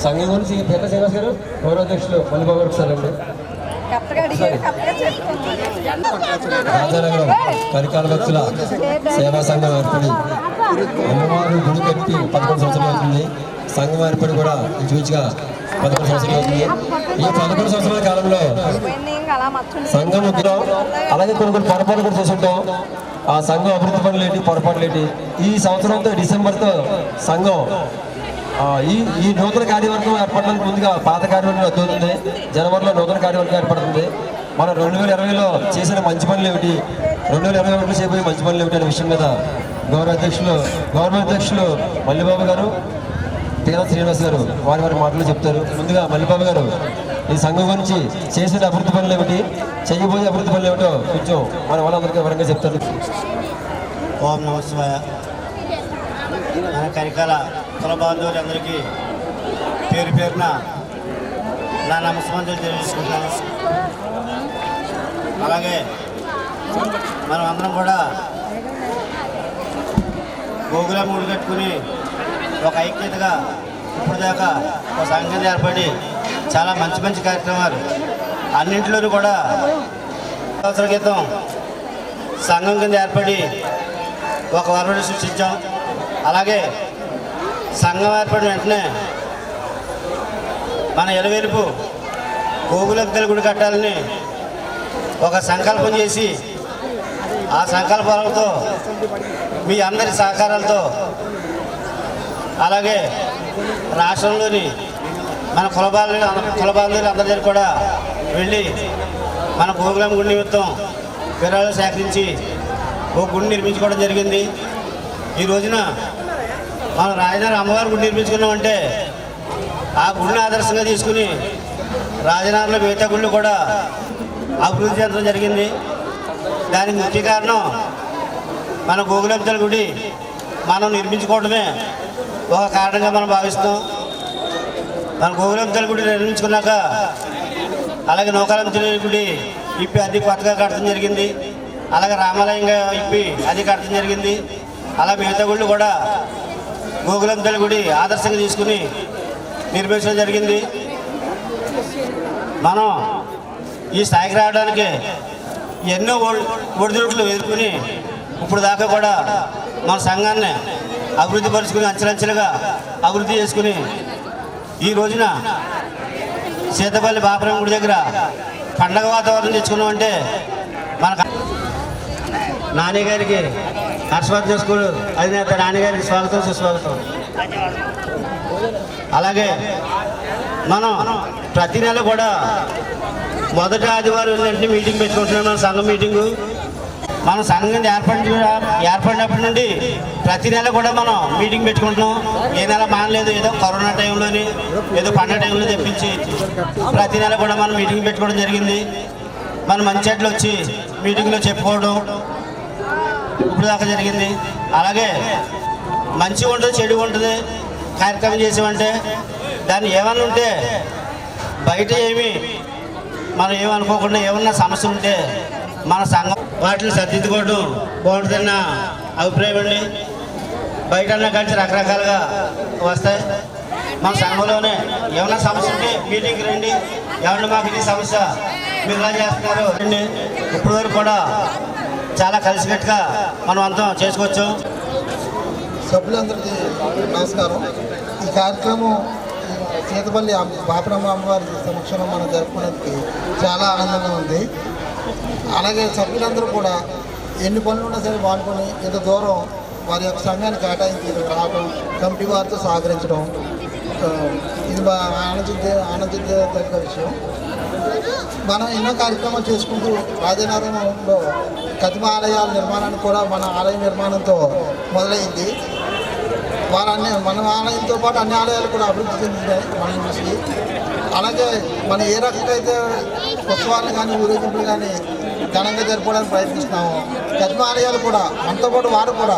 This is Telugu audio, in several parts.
సంఘం గురించి పేట శ్రీనివాస్ గారు గౌరవాధ్యక్షులు మల్లిబాబు గారు సార్ అండి. రాజానగరం కలికాల భక్తుల సేవా సంఘం ఏర్పడి అమ్మవారు గుడి కట్టి 11 సంవత్సరాలు అవుతుంది. సంఘం ఏర్పడి కూడా ఇంచుమించుగా 11 సంవత్సరాలు అవుతుంది. ఈ 11 సంవత్సరాల కాలంలో సంఘం అలాగే కొన్ని పొరపాట్లు కూడా చూసుంటాం. ఆ సంఘం అభివృద్ధి పనులు ఏంటి, పొరపాట్లు ఏంటి, ఈ సంవత్సరంతో డిసెంబర్తో సంఘం ఈ నూతన కార్యవర్గం ఏర్పడడానికి ముందుగా పాత కార్యవర్గం అవుతుంది. జనవరిలో నూతన కార్యవర్గం ఏర్పడుతుంది. మనం 2020లో చేసిన మంచి పనులు ఏమిటి, 2021లో చేయబోయే మంచి పనులు ఏమిటి అనే విషయం మీద గౌరవాధ్యక్షులు మల్లిబాబు గారు, పేర శ్రీనివాస్ గారు వారి మాటలు చెప్తారు. ముందుగా మల్లిబాబు గారు ఈ సంఘం గురించి చేసిన అభివృద్ధి పనులు ఏమిటి, చేయబోయే అభివృద్ధి పనులు ఏమిటో కొంచెం మన వాళ్ళందరికీ వివరంగా చెప్తారు. ఓం నమః శివాయ. మన కరికాల కుల బాంధవులందరికీ పేరు పేరున నా నమస్కారాలు తెలియజేసుకుంటాను. అలాగే మనం అందరం కూడా గోగుల మూడు కట్టుకుని ఒక ఐక్యతగా ఇప్పుడు దాకా ఒక సంఘం ఏర్పడి చాలా మంచి మంచి కార్యక్రమాలు అన్నింటిలోనూ కూడా సంవత్సరాల క్రితం సంఘం కింద ఏర్పడి ఒక వరవడి సృష్టించాం. అలాగే సంఘం ఏర్పడిన వెంటనే మన ఎలవేలుపు గోగులెక్కల గుడి కట్టాలని ఒక సంకల్పం చేసి ఆ సంకల్పాలతో మీ అందరి సహకారాలతో అలాగే రాష్ట్రంలోని మన కులబాంధువులు అందరి దగ్గర కూడా వెళ్ళి మన గోగులం గుడి నిమిత్తం విరాళాలు సేకరించి ఒక గుడి నిర్మించుకోవడం జరిగింది. ఈ రోజున మనం రాజధాని అమ్మవారి గుడి నిర్మించుకున్నామంటే ఆ గుడిని ఆదర్శంగా తీసుకుని రాజధానిలో మిగతా గుళ్ళు కూడా అభివృద్ధి చెందడం జరిగింది. దానికి ముఖ్య కారణం మన గోగులంతల గుడి మనం నిర్మించుకోవడమే ఒక కారణంగా మనం భావిస్తాం. మన గోగులంతల గుడి నిర్మించుకున్నాక అలాగే నూకాలంతల గుడి ఇప్పి అది కొత్తగా కట్టడం జరిగింది. అలాగే రామాలయంగా ఇప్పి అది కట్టడం జరిగింది. అలా మిగతా గుళ్ళు కూడా గోగులంతల గుడి ఆదర్శంగా తీసుకుని నిర్మించడం జరిగింది. మనం ఈ స్థాయికి రావడానికి ఎన్నో ఒడిదుడుకులు ఎదుర్కొని ఇప్పుడు దాకా కూడా మన సంఘాన్ని అభివృద్ధి పరుచుకుని అంచెలంచెలుగా అభివృద్ధి చేసుకుని ఈ రోజున సీతపల్లి బాపురం గుడి దగ్గర పండగ వాతావరణం తెచ్చుకున్నామంటే మన నాని గారికి హర్షవర్ధన్ స్కూల్ అధినేత నాని గారికి స్వాగతం సుస్వాగతం. అలాగే మనం ప్రతి నెల కూడా మొదటి ఆదివారం వెంటనే మీటింగ్ పెట్టుకుంటున్నాం. మన సంఘం మీటింగు మన సంఘం ఏర్పడినప్పటి నుండి ప్రతి నెల కూడా మనం మీటింగ్ పెట్టుకుంటున్నాం. ఏ నెల మానలేదు, ఏదో కరోనా టైంలోని ఏదో పండగ టైంలో తెప్పించి ప్రతి నెల కూడా మనం మీటింగ్ పెట్టుకోవడం జరిగింది. మన మంచి చెట్లు వచ్చి మీటింగ్లో చెప్పుకోవడం ఇప్పుడు దాకా జరిగింది. అలాగే మంచి ఉంటుంది, చెడు ఉంటుంది కార్యక్రమం చేసామంటే దాన్ని ఏమన్నా ఉంటే బయట ఏమి మనం ఏమనుకోకుండా ఏమన్నా సమస్య ఉంటే మన సంఘం వాటిని సర్దిద్దుకోవడం బాగుంటుందన్న అభిప్రాయం అండి. బయట అన్నా కలిసి రకరకాలుగా వస్తాయి. మన సంఘంలోనే ఏమన్నా సమస్య ఉంటే మీటింగ్కి రండి, ఏమన్నా మాకు ఇది సమస్య మీరు ఎలా చేస్తున్నారు రండి. ఇప్పటి వరకు కూడా చాలా కలిసికట్టుగా మనం అంతా చేసుకోవచ్చు. సభ్యులందరికీ నమస్కారం. ఈ కార్యక్రమం సీతపల్లి బాపురమ్మ అమ్మవారి సమక్షంలో మనం జరుపుకునేందుకు చాలా ఆనందంగా ఉంది. అలాగే సభ్యులందరూ కూడా ఎన్ని పనులు ఉన్నా సరే పాల్గొని ఇంత దూరం వారి యొక్క సంఘాన్ని కేటాయించి రావడం, కమిటీ వారితో సహకరించడం ఇది ఆనందించదగ్గ విషయం. మనం ఎన్నో కార్యక్రమాలు చేసుకుంటూ రాజనగరంలో కతిమ ఆలయాల నిర్మాణానికి కూడా మన ఆలయ నిర్మాణంతో మొదలైంది. మన ఆలయంతో పాటు అన్ని ఆలయాలు కూడా అభివృద్ధి చెందుతాయి మనం చూసి. అలాగే మనం ఏ రకంగా అయితే ఉత్సవాలను కానీ ఊరేగింపులు కానీ ఘనంగా జరుపుకోవడానికి ప్రయత్నిస్తున్నాము, కతిమ ఆలయాలు కూడా మనతో పాటు వారు కూడా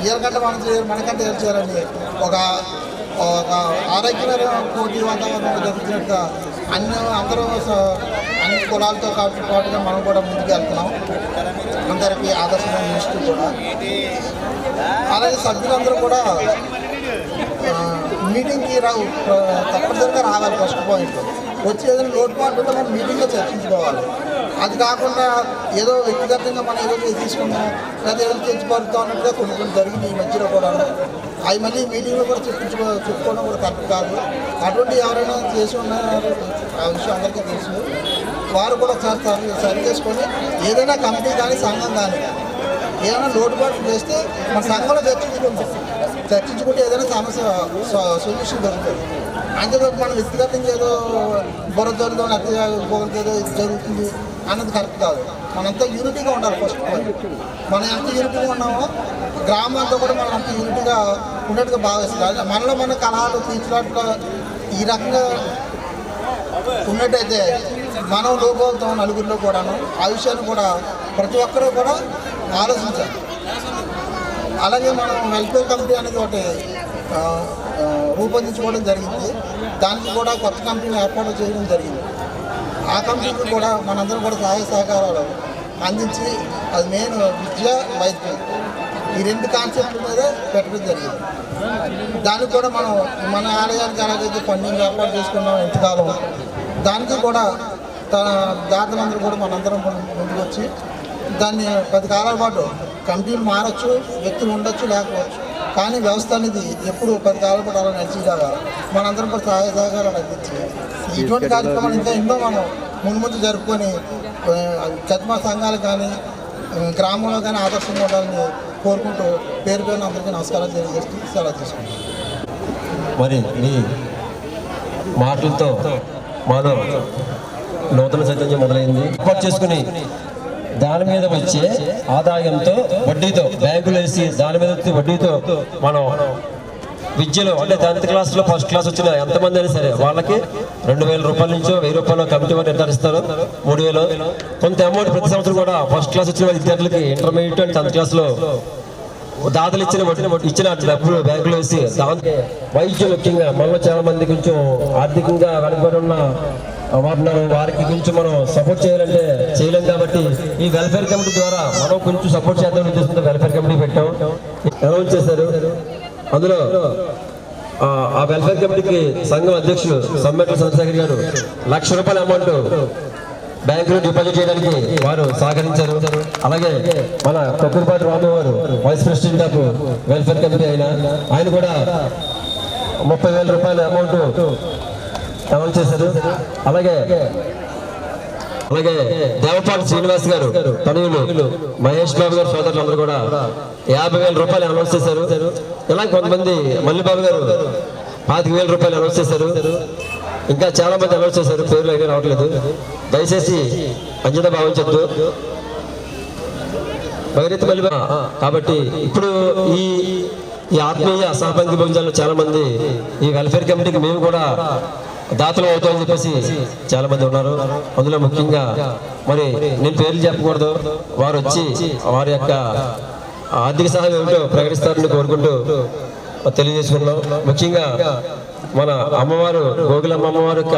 ఏళ్ళకంటే మనకంటే ఏం చేయాలని ఒక ఆరోగ్యమైన పోటీ వాతావరణంలో జరుగుతున్నట్టుగా అందరూ అన్ని కులాలతో పాటుగా మనం కూడా ముందుకు వెళ్తున్నాం. అందరికీ ఆదర్శమైన నిష్ఠ కూడా. అలాగే సభ్యులందరూ కూడా మీటింగ్కి తప్పనిసరిగా రావాలి. ఫస్ట్ పాయింట్ వచ్చి ఏదైనా లోటుపాటు ఉంటే మనం మీటింగ్లో చర్చించుకోవాలి. అది కాకుండా ఏదో వ్యక్తిగతంగా మనం ఏదో తీసుకుందాం లేదా ఏదో తెచ్చిపరుతాం అన్నట్టుగా కొన్ని జరిగింది ఈ మధ్యలో కూడా. అవి మళ్ళీ మీటింగ్లో కూడా చెప్పుకోవడం కూడా కరెక్ట్ కాదు. అటువంటి ఎవరైనా చేసి ఉన్నారు ఆ విషయం అందరికీ తెలుసు. వారు కూడా ఒకసారి సరి చేసుకొని ఏదైనా కమిటీ కానీ సంఘం కానీ ఏదైనా లోటుపాట్లు చేస్తే మన సంఘంలో చర్చించుకుంటే ఏదైనా సమస్య సొల్యూషన్ దొరుకుతుంది. అంతేకాదు మనం వ్యక్తిగతంగా ఏదో బుర్ర జరుగుతాం లేకపోతే ఏదో ఇది జరుగుతుంది అన్నది కరెక్ట్ కాదు. మనంతా యూనిటీగా ఉండాలి. ఫస్ట్ మనం ఎంత యూనిటీగా ఉన్నామో గ్రామాలతో కూడా మనం అంత యూనిటీగా ఉన్నట్టుగా భావిస్తుంది. మనలో మన కలహాలు తీర్చినట్టుగా ఈ రకంగా ఉన్నట్టయితే మనం లోపవుతాం నలుగురిలో కూడాను. ఆ విషయాన్ని కూడా ప్రతి ఒక్కరూ కూడా ఆలోచించాలి. అలాగే మనం వెల్ఫేర్ కమిటీ అనేది ఒకటి రూపొందించుకోవడం జరిగింది. దానికి కూడా కొత్త కంపెనీని ఏర్పాటు చేయడం జరిగింది. ఆ కంపెనీకి కూడా మనందరం కూడా సహాయ సహకారాలు అందించి అది మెయిన్ విద్య వైద్యం ఈ రెండు కాన్సెప్ట్ల మీద పెట్టడం జరిగింది. దానికి కూడా మనం మన ఆలయానికి ఎలాగైతే ఫండింగ్ ఏర్పాటు చేసుకున్నాం ఎంతకాలం దానికి కూడా దాతలందరూ కూడా మనందరం ముందుకు వచ్చి దాన్ని 10 కాలాల పాటు కమిటీలు మారచ్చు, వ్యక్తులు ఉండొచ్చు లేకపోవచ్చు, కానీ వ్యవస్థ అనేది ఎప్పుడు 10 కాలాల పాటు అలా నడిచేలాగా మనందరం కూడా సహాయ సహకారాలు అందించి ఇటువంటి కార్యక్రమాలు ఇంకా ఎన్నో మనం ముందు జరుపుకొని కద్మా సంఘాలు కానీ గ్రామంలో కానీ ఆదర్శంగా ఉండాలని కోరుకుంటూ పేరు పేరున అందరికీ నమస్కారాలు తెలియజేస్తూ సెలవు తీసుకుంటాం. మరి మీ మాటలతో మాలో నూతన చైతన్యం మొదలైంది. ఏర్పాటు చేసుకుని దాని మీద వచ్చే ఆదాయంతో వడ్డీతో బ్యాంకులు వేసి దాని మీద వచ్చే వడ్డీతో మనం విద్యలో అంటే 10th క్లాస్లో ఫస్ట్ క్లాస్ వచ్చిన ఎంతమంది అయినా సరే వాళ్ళకి 2,000 రూపాయల నుంచో 1,000 రూపాయలు కమిటీ వారు నిర్ధారిస్తారు. 3,000 కొంత అమౌంట్ ప్రతి సంవత్సరం కూడా ఫస్ట్ క్లాస్ వచ్చిన విద్యార్థులకి ఇంటర్మీడియట్ అండ్ 10th క్లాస్లో దాతలు ఇచ్చిన డబ్బులు బ్యాంకులో వేసి దాంతో వైద్యం ముఖ్యంగా మనలో చాలా మంది కొంచెం ఆర్థికంగా వెనుకబడి ఉన్న వారికి కొంచెం మనం సపోర్ట్ చేయాలంటే చేయలేం. కాబట్టి ఈ వెల్ఫేర్ కమిటీ ద్వారా మనం కొంచెం సపోర్ట్ చేద్దాం ఉద్దేశంతో వెల్ఫేర్ కమిటీ పెట్టాం, అనౌన్స్ చేశారు. అందులో ఆ వెల్ఫేర్ కమిటీకి సంఘం అధ్యక్షులు సమ్మెట్ల చంద్రశేఖర్ గారు 1,00,000 రూపాయల అమౌంట్ బ్యాంకులో డిపాజిట్ చేయడానికి వారు సహకరించారు. అలాగే మన కొక్కూరుపాటి రాము గారు vice president of welfare committee ఆయన కూడా 30,000 రూపాయల అమౌంట్ అనౌన్స్ చేశారు. అలాగే దేవపాటి శ్రీనివాస్ గారు తనయులు మహేష్ బాబు గారు సోదరులు అందరూ కూడా 50,000 రూపాయలు అనౌన్స్ చేశారు. ఇలా కొంతమంది మల్లిబాబు గారు 25,000 రూపాయలు అనౌన్స్ చేశారు. ఇంకా చాలా మంది అనౌన్స్ చేశారు, పేర్లు అయితే రావట్లేదు, దయచేసి అంజన భావించద్దు. భగరీత్ మల్లిబాబు కాబట్టి ఇప్పుడు ఈ ఆత్మీయ సహపంక్తి భోజనాల్లో చాలా మంది ఈ వెల్ఫేర్ కమిటీకి మేము కూడా దాతలు అవుతామని చెప్పేసి చాలా మంది ఉన్నారు. అందులో ముఖ్యంగా మరి నేను పేర్లు చెప్పకూడదు, వారు వచ్చి వారి యొక్క ఆర్థిక సహాయం ఏమిటో ప్రకటిస్తారని కోరుకుంటూ తెలియజేసుకున్నాం. ముఖ్యంగా మన అమ్మవారు గోగులమ్మ అమ్మవారి యొక్క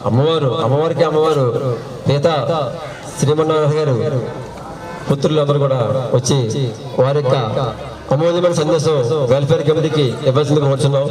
అమ్మవారు పీత శ్రీమన్నారాయణ గారు పుత్రులు అందరూ కూడా వచ్చి వారి యొక్క అమూల్యమైన సందేశం వెల్ఫేర్ కమిటీకి ఇవ్వాల్సింది కోరుచున్నాం.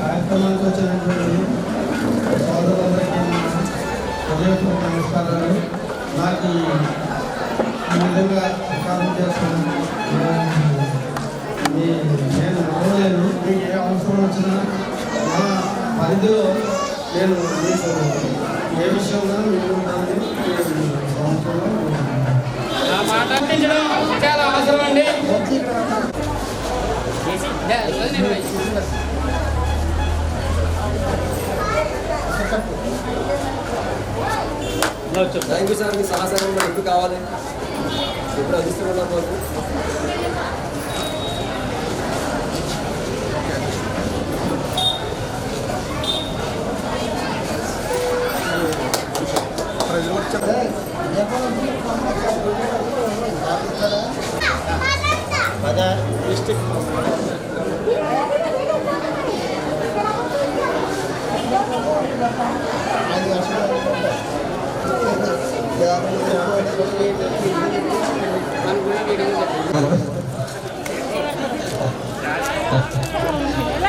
కార్యక్రమానికి వచ్చినటువంటి సోదరులందరికీ నమస్కారాలు. నాకు ఈ విధంగా సహకారం చేస్తున్నాను. నేను నమ్మలేను, మీకు ఏ అవసరం వచ్చినా నా పరిధిలో నేను మీకు ఏ విషయంలో మీరు ఉంటానని సంవత్సరంలో అందించడం చాలా అవసరం అండి. Thank you sir. మీ సహకారం మాకు ఎప్పుడు కావాలి, ఎప్పుడు అందిస్తున్నారు మాకు.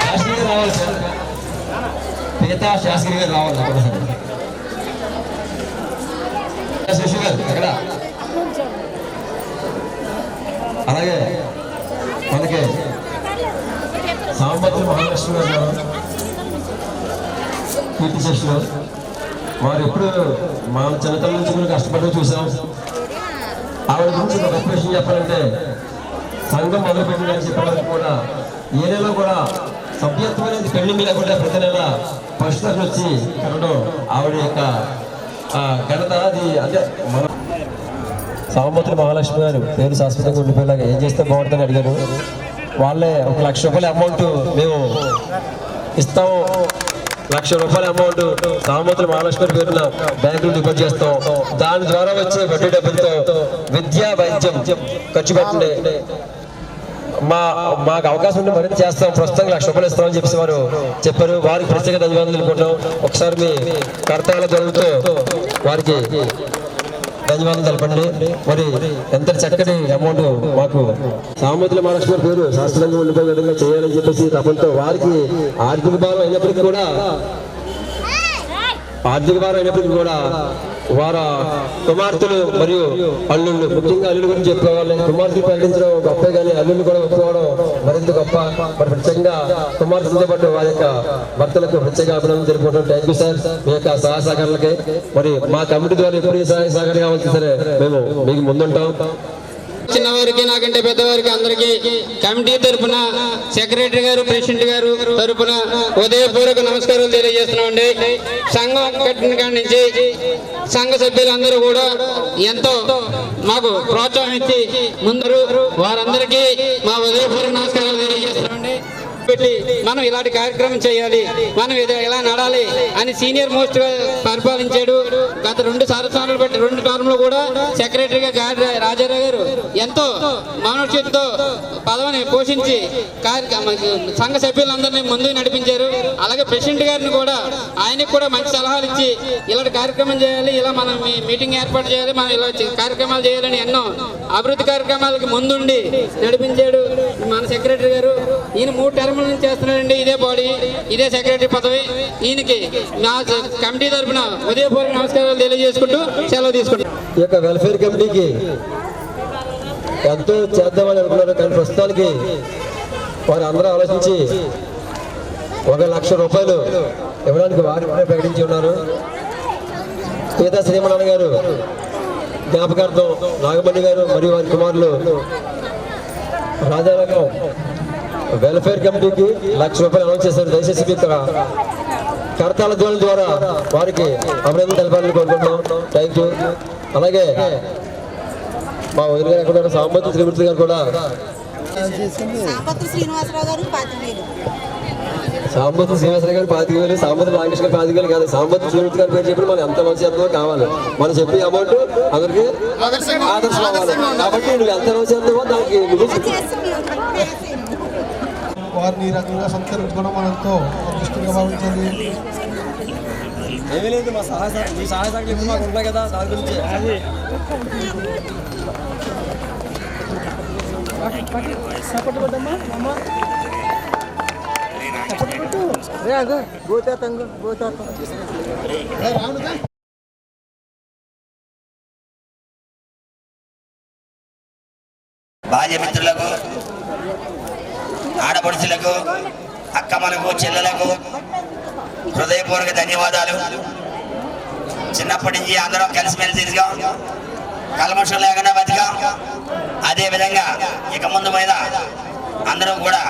శాస్త్రి గారు రావాలి సార్, మిగతా శాస్త్రి గారు రావాలి. శశి గారు ఎక్కడ? అలాగే మనకి సాంబత్రి మహాలక్ష్మి గారు కీర్తి శశి గారు, వారు ఎప్పుడు మా చిన్నతనం నుంచి కూడా కష్టపడడం చూసాం. ఆవిడ గురించి ఒక గొప్ప విషయం చెప్పాలంటే, సంఘం మొదలుపెట్టిందని చెప్పడానికి కూడా ఏరియాలో కూడా సభ్యత్వం అనేది పెళ్లింగ్ లేకుండా ప్రతి నెల ఫస్ట్ క్లాస్ వచ్చి కనడం ఆవిడ యొక్క ఘనత. అది అంటే మన సాంబత్రి మహాలక్ష్మి గారు పేరు శాశ్వతంగా ఉండిపోయేలాగా ఏం చేస్తే బాగుంటుందని అడిగారు. వాళ్ళే ఒక ₹1,00,000 అమౌంట్ మేము ఇస్తాము, ₹1,00,000 అమౌంట్ సాంబత్రి మహాలక్ష్మి పేరున బ్యాంకులు డిపాజిట్ చేస్తాం. దాని ద్వారా వచ్చే వడ్డీ డబ్బులతో విద్యా వైద్యం ఖర్చు పెట్టండి, మాకు అవకాశం ఉంటే మరింత చేస్తాం, ప్రస్తుతం ₹1,00,000 ఇస్తామని చెప్పేసి వారు చెప్పారు. వారికి ప్రత్యేక ధన్యవాదాలు తెలుపుకుంటాం. ఒకసారి మీ కర్తవ్యాల దొరుకుతూ వారికి ధన్యవాదాలు తెలపండి. మరి ఎంత చక్కటి అమౌంట్ మాకు సాంబత్రి మహాలక్ష్మి పేరు శాస్త్రంగా ఉండిపోయే విధంగా చేయాలని చెప్పేసి తపంతో వారికి ఆర్థిక భారం అయినప్పటికీ కూడా వారి కుమార్తెలు మరియు అల్లుళ్ళు, ముఖ్యంగా అల్లుల గురించి చెప్పుకోవాలి. కుమార్తెలు ప్రకటించడం గొప్పే కానీ అల్లుళ్ళు కూడా ఒప్పుకోవడం మరింత గొప్ప. మరి ప్రత్యేకంగా కుమార్తెలతో పాటు వారి యొక్క భర్తలకు ప్రత్యేక అభినందనలు తెలుపుకుంటాం. థ్యాంక్ యూ సార్ మీ యొక్క సహాయ సహకారాలకి. మరి మా కమిటీ ద్వారా ఎప్పుడు సహాయ సహకారం కావాల్సి సరే మేము మీకు ముందుంటాం. చిన్నవారికి నాకంటే పెద్దవారికి అందరికీ కమిటీ తరఫున సెక్రటరీ గారు, ప్రెసిడెంట్ గారు తరఫున ఉదయపూర్వక నమస్కారాలు తెలియజేస్తున్నామండి. సంఘం కట్టిన కాడి నుంచి సంఘ సభ్యులందరూ కూడా ఎంతో మాకు ప్రోత్సాహం ఇచ్చి ముందరు వారందరికీ మా ఉదయపూర్వక నమస్కారాలు తెలియజేస్తున్నామండి. పెట్టి మనం ఇలాంటి కార్యక్రమం చేయాలి, మనం ఇలా నడాలి అని సీనియర్ మోస్ట్ గా పరిపాలించాడు. గత 2 సంవత్సరాలు బట్టి 2 టర్మ్లో కూడా సెక్రటరీగా రాజారావు గారు ఎంతో మానవశక్తితో పదవిని పోషించి సంఘ సభ్యులందరినీ ముందుకు నడిపించారు. అలాగే ప్రెసిడెంట్ గారిని కూడా ఆయనకు కూడా మంచి సలహాలు ఇచ్చి ఇలాంటి కార్యక్రమం చేయాలి, ఇలా మనం మీటింగ్ ఏర్పాటు చేయాలి, మనం ఇలా కార్యక్రమాలు చేయాలని ఎన్నో అభివృద్ధి కార్యక్రమాలకి ముందుండి నడిపించాడు మన సెక్రటరీ గారు. ఈయన 3 టర్మ్ నుంచి చేస్తున్నాడండి. ఇదే బాడీ, ఇదే సెక్రటరీ పదవి. ఈయనకి నా కమిటీ తరఫున ఉదయపూర్వక నమస్కారాలు తెలియజేసుకుంటూ సెలవు తీసుకుంటాం. ఈ యొక్క వెల్ఫేర్ కమిటీకి ఎంతో చేద్దామని అనుకున్నారు, కానీ ప్రస్తుతానికి వారు అందరూ ఆలోచించి ₹1,00,000 ఇవ్వడానికి వారి ప్రకటించి ఉన్నారు. పీతా శ్రీమణన్ గారు జ్ఞాపకార్థం నాగమణి గారు మరియు వారి కుమారులు రాజారావు వెల్ఫేర్ కమిటీకి ₹1,00,000 అనౌన్స్ చేశారు. దయచేసి మీ కరతాళ ధ్వనుల ద్వారా వారికి అభినందన తెలపాలని కోరుకుంటున్నాం. Thank you. అలాగే మా వదిన గారు ఎక్కడ సాంబత్రి శ్రీమూర్తి గారు కూడా సాంబత్రి శ్రీనివాసరావు గారు 5,000, సాంబత్రి శ్రీనివాసరావు గారు 5,000, సాంబత్రి రామకృష్ణ గారు 5,000 కాదు, సాంబత్రి శ్రీమూర్తి గారి పేరు చెప్పి మనం ఎంత మంచి ఎంతో కావాలి. మనం చెప్పే అమౌంట్ అందరికి ఆదర్శం అవ్వాలి. కాబట్టి నువ్వు ఎంత మంచి ఎంతో దానికి వారిని ఈ రకంగా సంస్కరించుకోవడం మనతో అదృష్టంగా భావించాలి. ఏమీ లేదు, మా మీ సహాయ సహకారం మాకు ఉంటాయి కదా, దాని గురించి భార్య మిత్రులకు, ఆడపడుచులకు, అక్కమ్మలకు, చెల్లెలకు హృదయపూర్వక ధన్యవాదాలు. చిన్నప్పటి నుంచి అందరం కలిసిమెలిసిగా కల్మషం లేకుండా బతికాం. అదే విధంగా ఇక ముందు మీద అందరూ కూడా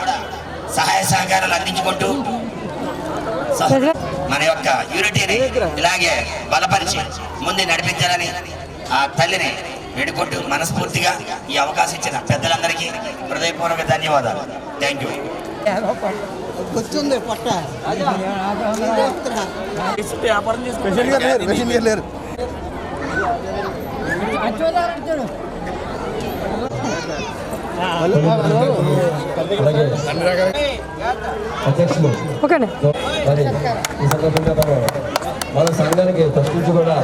సహాయ సహకారాలు అందించుకుంటూ మన యొక్క యూనిటీని ఇలాగే బలపరిచి ముందు నడిపించాలని ఆ తల్లిని వేడుకుంటూ మనస్ఫూర్తిగా ఈ అవకాశం ఇచ్చిన పెద్దలందరికీ హృదయపూర్వక ధన్యవాదాలు. Thank you. అధ్యక్షులు మరి ఈ సందర్భంగా మన సంఘానికి ఫస్ట్ నుంచి కూడా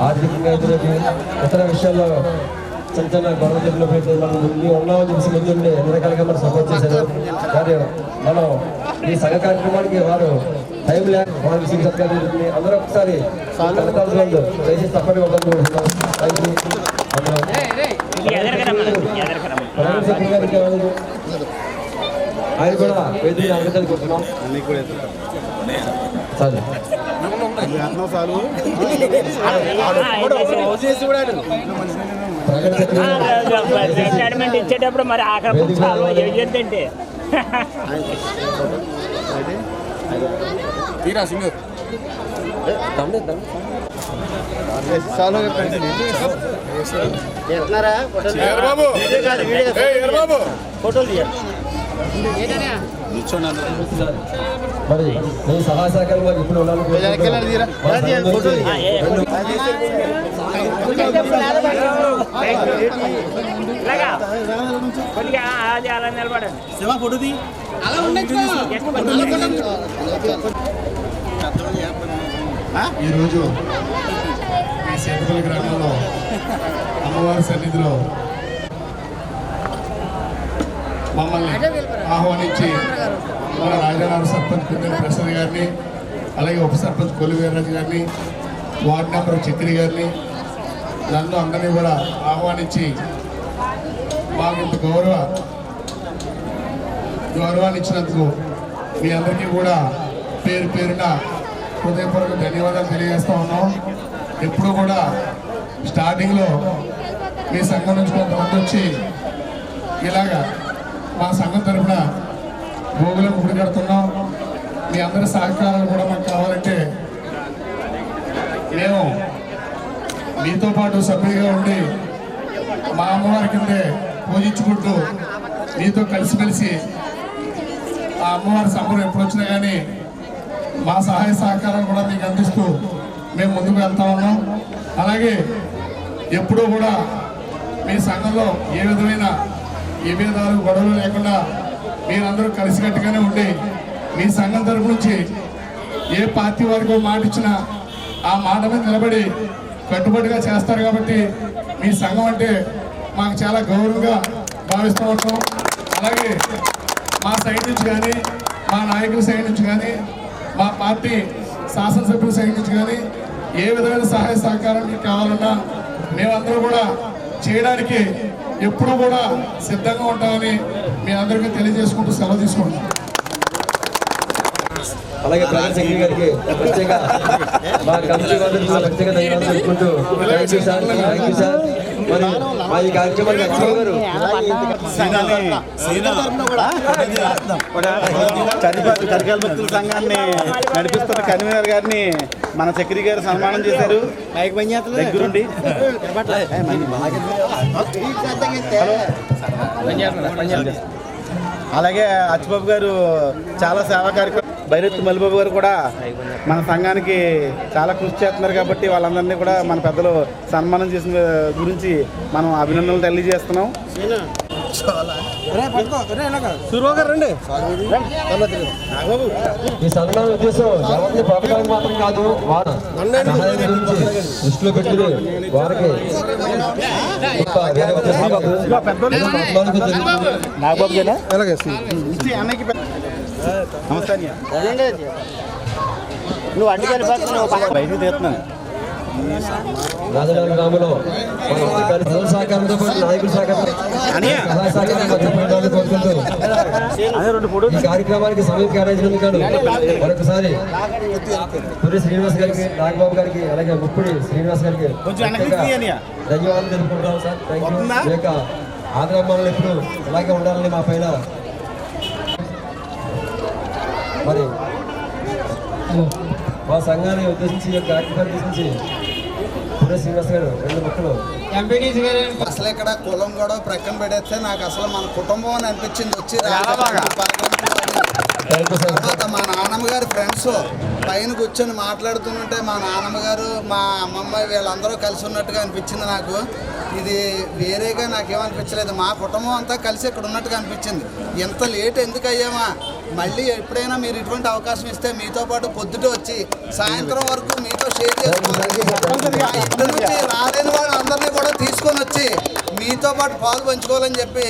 ఆర్థికంగా ఎదురకి ఇతర విషయాల్లో చిన్న చిన్న గొడవ జరిగినప్పుడు మనం ముందు ఉన్నామని చెప్పి ముందుండి అన్ని రకాలుగా మనం సపోర్ట్ చేశారు. కానీ మనం ఈ సంఘ కార్యక్రమానికి వారు టైం లేక వాళ్ళ విషయం సత్కారం జరుగుతుంది. అందరూ ఒకసారి దయచేసి తప్పని వద్దనుకుంటున్నాం. ఆయన కూడా వేదిక అభివృద్ధి కోరుతున్నాం. సరే ఇచ్చేటప్పుడు మరి ఆఖరి ఏంటంటే తీరా సింగర్ ఫోటోలు తీయాలి. మరి నేను సహాయ సహకారం మాకు ఇప్పుడు ఉన్నాను. ఈరోజు ఈ సేతుపల్లి గ్రామంలో అమ్మవారి సన్నిధిలో మమ్మల్ని ఆహ్వానించి మన రాజానగర్ సర్పంచ్ కుందెల ప్రసాద్ గారిని, అలాగే ఉప సర్పంచ్ కొల్లి వీర్రాజు గారిని, వార్డు నెంబర్ చక్రి గారిని, నన్ను అందరినీ కూడా ఆహ్వానించి మాకు ఇంత గౌరవాన్ని ఇచ్చినందుకు మీ అందరికీ కూడా పేరు పేరున హృదయపూర్వక ధన్యవాదాలు తెలియజేస్తూ ఉన్నాం. ఎప్పుడు కూడా స్టార్టింగ్లో మీ సంఘం నుంచి కొంతమంది వచ్చి ఇలాగా మా సంఘం తరఫున గోగులకు గుడి కడుతున్నాం, మీ అందరి సహకారాలు కూడా మాకు కావాలంటే మేము మీతో పాటు సభ్యుడిగా ఉండి మా అమ్మవారి కిందే పూజించుకుంటూ మీతో కలిసిమెలిసి ఆ అమ్మవారి సంబరం ఎప్పుడు వచ్చినా కానీ మా సహాయ సహకారాలు కూడా మీకు అందిస్తూ మేము ముందుకు వెళ్తా ఉన్నాం. అలాగే ఎప్పుడూ కూడా మీ సంఘంలో ఏ విధమైన విభేదాలు గొడవలు లేకుండా మీరందరూ కలిసికట్టుగానే ఉండి మీ సంఘం తరపు నుంచి ఏ పార్టీ వారికి మాట ఇచ్చినా ఆ మాట మీద నిలబడి కట్టుబడిగా చేస్తారు. కాబట్టి మీ సంఘం అంటే మాకు చాలా గౌరవంగా భావిస్తూ ఉంటాం. అలాగే మా సైడ్ నుంచి కానీ, మా నాయకుల సైడ్ నుంచి కానీ, మా పార్టీ శాసనసభ్యుల సైడ్ నుంచి కానీ ఏ విధమైన సహాయ సహకారం మీకు కావాలన్నా మేమందరూ కూడా చేయడానికి ఎప్పుడూ కూడా సిద్ధంగా ఉంటామని మీ అందరికీ తెలియజేసుకుంటూ సెలవు తీసుకుంటాం. అలాగే ప్రధాన సెక్రటరీ గారికి ప్రత్యేక మా కమిటీ వాళ్ళకి ప్రత్యేక ధన్యవాదాలు తెలుపుకుంటూ థ్యాంక్ యూ సార్. మరి మా ఈ కార్యక్రమానికి అక్షయ్ గారు కరికాల భక్తుల సంఘాన్ని నడిపిస్తున్న కన్వీనర్ గారిని మన చక్రి గారు సన్మానం చేశారు దగ్గరుండి. అలాగే అచ్చిబాబు గారు చాలా సేవా కార్యక్రమం, బైరెత్తి మల్లిబాబు గారు కూడా మన సంఘానికి చాలా కృషి చేస్తున్నారు. కాబట్టి వాళ్ళందరినీ కూడా మన పెద్దలు సన్మానం చేసిన గురించి మనం అభినందనలు తెలియజేస్తున్నాం. ఈ సన్మాన ఉద్దేశం ఎవరిని పంపడానికి మాత్రం కాదు, వారు సహాయం గురించి దృష్టిలో పెట్టుకుని వారికి నువ్వు అడ్డుకెళ్ళి బయటకు తీస్తున్నాను. రాజధాని గ్రామంలో సహకారంతో పాటు నాయకుల సహకారం కోరుకుంటూ ఈ కార్యక్రమానికి సమయం కేటాయించినందుకు మరొకసారి పురి శ్రీనివాస్ గారికి, నాగబాబు గారికి, అలాగే ముప్పుడి శ్రీనివాస్ గారికి ధన్యవాదాలు తెలుపుకుంటాం సార్. Thank you. ఈ యొక్క ఆదరాభిమానులు ఎప్పుడు ఇలాగే ఉండాలని మా పైన మరి మా సంఘాన్ని ఉద్దేశించి ఈ యొక్క కార్యక్రమాన్ని ఉద్దేశించి పురి శ్రీనివాస్ గారు 2 ముక్కలు. ఎంపీటీసీ గారు అసలు ఇక్కడ కులం కూడా ప్రక్కన పెడేస్తే నాకు అసలు మన కుటుంబం అని అనిపించింది. వచ్చి తర్వాత మా నాన్నమ్మ గారి ఫ్రెండ్స్ పైన కూర్చొని మాట్లాడుతుంటే మా నాన్నమ్మ గారు, మా అమ్మమ్మ వీళ్ళందరూ కలిసి ఉన్నట్టుగా అనిపించింది నాకు. ఇది వేరేగా నాకేమనిపించలేదు. మా కుటుంబం అంతా కలిసి ఇక్కడ ఉన్నట్టుగా అనిపించింది. ఎంత లేట్ ఎందుకు అయ్యామా, మళ్ళీ ఎప్పుడైనా మీరు ఇటువంటి అవకాశం ఇస్తే మీతో పాటు పొద్దుట వచ్చి సాయంత్రం వరకు మీతో షేర్ చేసుకోవాలి. ఇద్దరు నుంచి రాలేని వాళ్ళందరినీ కూడా తీసుకొని వచ్చి మీతో పాటు పాలు పంచుకోవాలని చెప్పి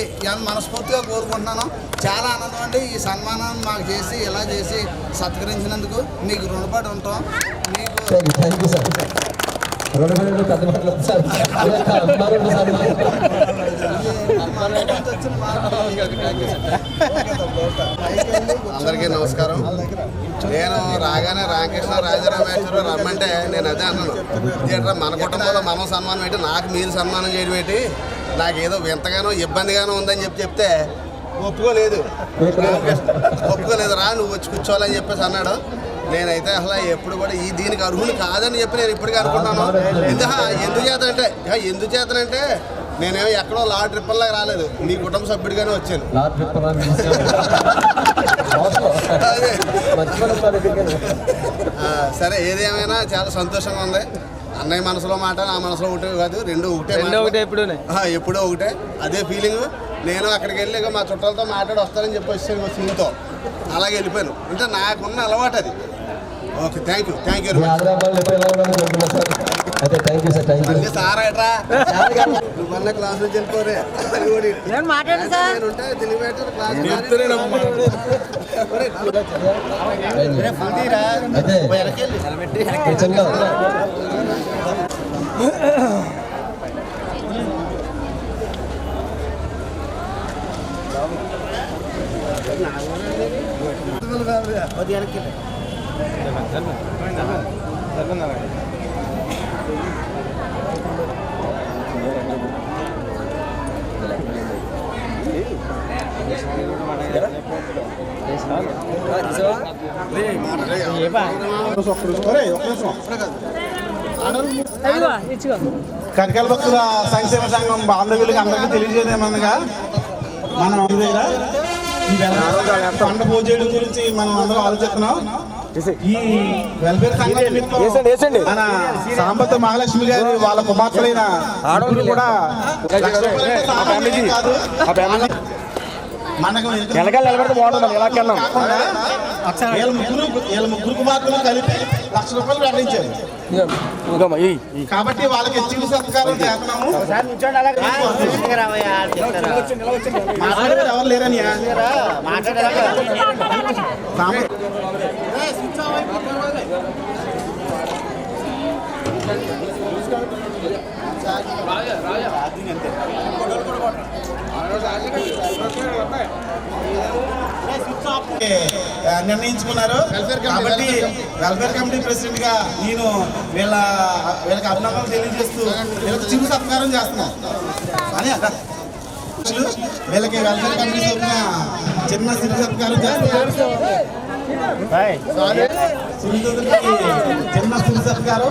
మనస్ఫూర్తిగా కోరుకుంటున్నాను. చాలా ఆనందం అండి. ఈ సన్మానాన్ని మాకు చేసి ఇలా చేసి సత్కరించినందుకు మీకు రుణపడి ఉంటాం. మీకు థ్యాంక్ యూ సార్. పెద్ద మాటలు సార్. అందరికీ నమస్కారం. నేను రాగానే రామకృష్ణ రాజరామేశ్వరరావు రమ్మంటే నేను అదే అన్నాను, ఏంట్రా మన కుటుంబంలో మనం సన్మానం ఏంటి, నాకు మీరు సన్మానం చేయడం ఏంటి, నాకేదో ఎంతగానో ఇబ్బందిగానో ఉందని చెప్తే ఒప్పుకోలేదు. రా నువ్వు వచ్చి కూర్చోవాలని చెప్పేసి అన్నాడు. నేనైతే అసలు ఎప్పుడు కూడా దీనికి అర్హులు కాదని చెప్పి నేను ఇప్పటికీ అనుకుంటాను. ఎందుకు చేతనంటే నేనేమో ఎక్కడో లా ట్రిప్పల్లాగా రాలేదు, మీ కుటుంబ సభ్యుడిగానే వచ్చాను. సరే, ఏదేమైనా చాలా సంతోషంగా ఉంది. అన్నయ్య మనసులో మాట నా మనసులో ఒకటే కాదు, రెండు ఒకటే. ఎప్పుడో ఒకటే అదే ఫీలింగ్. నేను అక్కడికి వెళ్ళి మా చుట్టాలతో మాట్లాడి వస్తానని చెప్పి వచ్చాను సీన్తో, అలాగే వెళ్ళిపోయాను. అంటే నాకున్న అలవాటు అది. Okay, thank you sir. అట్రా నువ్వు మళ్ళీ క్లాస్ నుంచి వెళ్ళిపోరే కనకాల భక్తుల సంక్షేమ సంఘం బాంధవ్యులకి అందరికీ తెలియజేయమనగా మనం దగ్గర ఈ పంట భోజనం గురించి మనం అందరం ఆలోచిస్తున్నాం. ఈ వెల్ఫేర్ సంఘం మన సాంబత మహాలక్ష్మి గారి వాళ్ళ కుమార్తెలైన కూడా మనకు వీళ్ళ ముగ్గురు కుమార్తెలు కలిపి ₹1,00,000 ప్రకటించారు. కాబట్టి వాళ్ళకి చిరు సత్కారం చేస్తున్నాము. ఎవరు లేరని నిర్ణయించుకున్నారు. కాబట్టి వెల్ఫేర్ కమిటీ ప్రెసిడెంట్ గా నేను వీళ్ళకి అభినందనలు తెలియజేస్తూ వీళ్ళకి చిరు సత్కారం చేస్తున్నాం. వీళ్ళకి వెల్ఫేర్ కమిటీ తరఫున చిన్న చిరు సత్కారం చేస్తున్నాం. చిన్న చిరు సత్కారం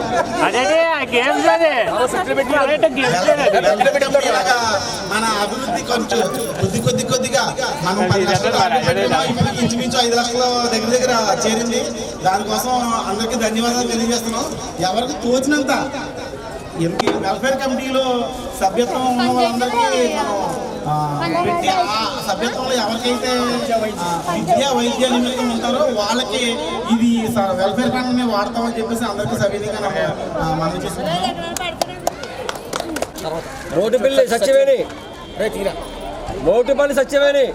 మన అభివృద్ధి కొంచెం కొద్దిగా మనం 10 లక్షలు ఇంచుమించు 5 లక్షల దగ్గర చేరింది. దానికోసం అందరికీ ధన్యవాదాలు తెలియజేస్తున్నాం. ఎవరికి తోచినంత వెల్ఫేర్ కమిటీలో సభ్యత్వం ఉన్న వాళ్ళందరికీ మనం పెట్టి ఆ సభ్యత్వంలో ఎవరికైతే విద్యా వైద్య నిమిత్తం ఉంటారో వాళ్ళకి ఇది వెల్ఫేర్ ఫండ్ని వాడతామని చెప్పేసి అందరికీ సవినీయంగా మనం చేసుకుంటాం. మోటుపల్లి సత్యవేణి మోటుపల్లి సత్యవేణి